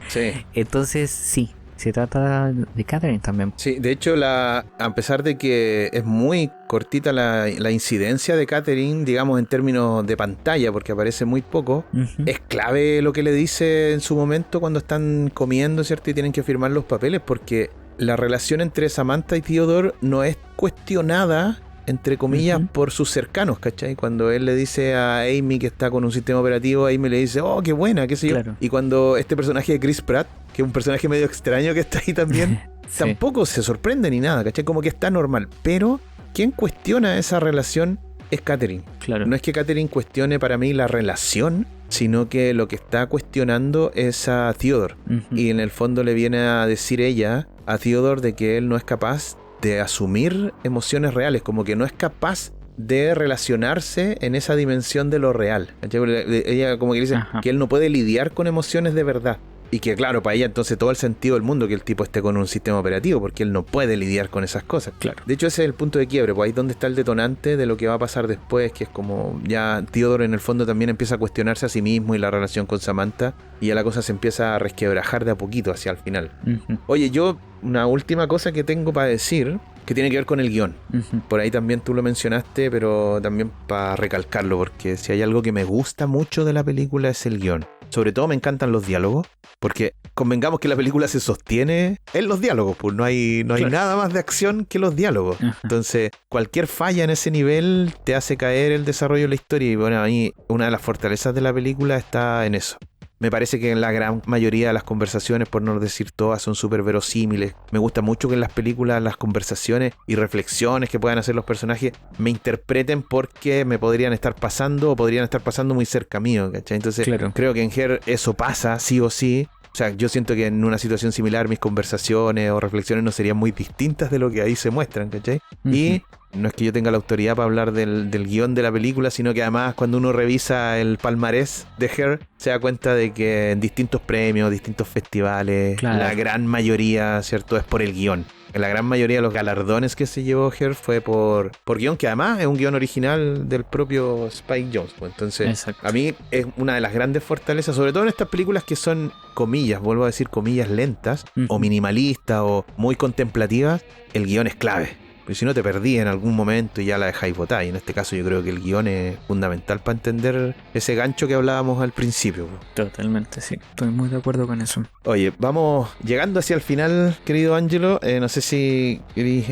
Sí. Entonces sí, se trata de Catherine también. Sí, de hecho, a pesar de que es muy cortita la incidencia de Catherine, digamos en términos de pantalla, porque aparece muy poco, Uh-huh. es clave lo que le dice en su momento cuando están comiendo, ¿cierto? Y tienen que firmar los papeles, porque la relación entre Samantha y Theodore no es cuestionada, entre comillas, Uh-huh. por sus cercanos, ¿cachai? Cuando él le dice a Amy que está con un sistema operativo, Amy le dice, oh, qué buena, qué sé yo. Claro. Y cuando este personaje de Chris Pratt, que es un personaje medio extraño que está ahí también, Sí. tampoco se sorprende ni nada, ¿cachai? Como que está normal. Pero quien cuestiona esa relación es Catherine. Claro. No es que Catherine cuestione para mí la relación, sino que lo que está cuestionando es a Theodore. Uh-huh. Y en el fondo le viene a decir ella a Theodore de que él no es capaz de asumir emociones reales, como que no es capaz de relacionarse en esa dimensión de lo real. ¿Cachai? Ella como que dice Ajá. que él no puede lidiar con emociones de verdad. Y que claro, para ella entonces todo el sentido del mundo que el tipo esté con un sistema operativo, porque él no puede lidiar con esas cosas. Claro. De hecho ese es el punto de quiebre, pues ahí es donde está el detonante de lo que va a pasar después, que es como ya Theodore en el fondo también empieza a cuestionarse a sí mismo y la relación con Samantha, y ya la cosa se empieza a resquebrajar de a poquito hacia el final. Uh-huh. Oye, yo una última cosa que tengo para decir, que tiene que ver con el guión. Uh-huh. Por ahí también tú lo mencionaste, pero también para recalcarlo, porque si hay algo que me gusta mucho de la película es el guión. Sobre todo me encantan los diálogos, porque convengamos que la película se sostiene en los diálogos, pues no hay Claro. nada más de acción que los diálogos. Ajá. Entonces, cualquier falla en ese nivel te hace caer el desarrollo de la historia, y bueno, a mí una de las fortalezas de la película está en eso. Me parece que en la gran mayoría de las conversaciones, por no decir todas, son súper verosímiles. Me gusta mucho que en las películas las conversaciones y reflexiones que puedan hacer los personajes me interpreten porque me podrían estar pasando o podrían estar pasando muy cerca mío, ¿cachai? Entonces creo que en Her eso pasa sí o sí. O sea, yo siento que en una situación similar mis conversaciones o reflexiones no serían muy distintas de lo que ahí se muestran, ¿cachai? Y no es que yo tenga la autoridad para hablar del guión de la película, sino que además cuando uno revisa el palmarés de Her, se da cuenta de que en distintos premios, distintos festivales, la gran mayoría, ¿cierto?, es por el guión. La gran mayoría de los galardones que se llevó Her fue por guión, que además es un guión original del propio Spike Jonze. Pues. Entonces, a mí es una de las grandes fortalezas, sobre todo en estas películas que son, comillas, vuelvo a decir comillas, lentas, o minimalistas, o muy contemplativas, el guión es clave. Porque si no te perdí en algún momento y ya la dejáis botar. Y en este caso yo creo que el guión es fundamental para entender ese gancho que hablábamos al principio. Totalmente, sí. Estoy muy de acuerdo con eso. Oye, vamos llegando hacia el final, querido Ángelo. No sé si queréis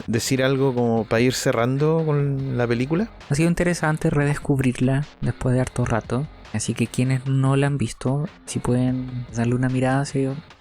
decir algo como para ir cerrando con la película. Ha sido interesante redescubrirla después de harto rato. Así que quienes no la han visto, si pueden darle una mirada,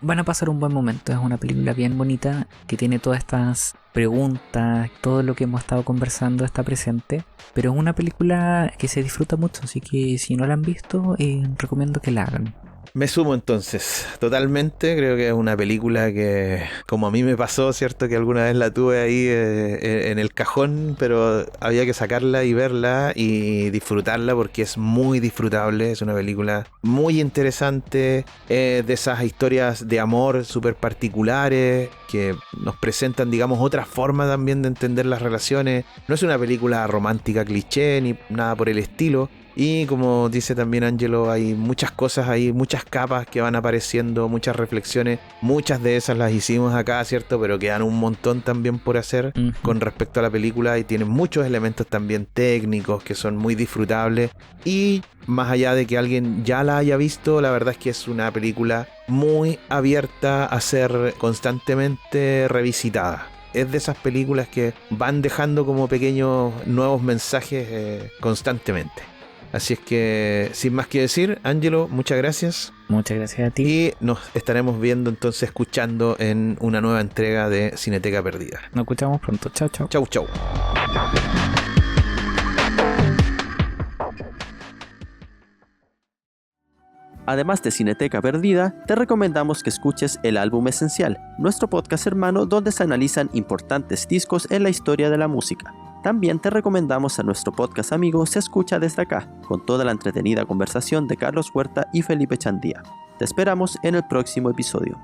van a pasar un buen momento. Es una película bien bonita que tiene todas estas preguntas, todo lo que hemos estado conversando está presente. Pero es una película que se disfruta mucho, así que si no la han visto, recomiendo que la hagan. Me sumo entonces, totalmente. Creo que es una película que, como a mí me pasó, cierto, que alguna vez la tuve ahí en el cajón, pero había que sacarla y verla y disfrutarla porque es muy disfrutable. Es una película muy interesante, de esas historias de amor súper particulares que nos presentan, digamos, otra forma también de entender las relaciones. No es una película romántica cliché ni nada por el estilo. Y como dice también Ángelo, hay muchas cosas ahí, muchas capas que van apareciendo, muchas reflexiones. Muchas de esas las hicimos acá, ¿cierto? Pero quedan un montón también por hacer con respecto a la película. Y tiene muchos elementos también técnicos que son muy disfrutables. Y más allá de que alguien ya la haya visto, la verdad es que es una película muy abierta a ser constantemente revisitada. Es de esas películas que van dejando como pequeños nuevos mensajes constantemente. Así es que, sin más que decir, Ángelo, muchas gracias. Muchas gracias a ti. Y nos estaremos viendo entonces, escuchando en una nueva entrega de Cineteca Perdida. Nos escuchamos pronto. Chao, chao. Chau, chau. Además de Cineteca Perdida, te recomendamos que escuches El Álbum Esencial, nuestro podcast hermano donde se analizan importantes discos en la historia de la música. También te recomendamos a nuestro podcast amigo Se Escucha Desde Acá, con toda la entretenida conversación de Carlos Huerta y Felipe Chandía. Te esperamos en el próximo episodio.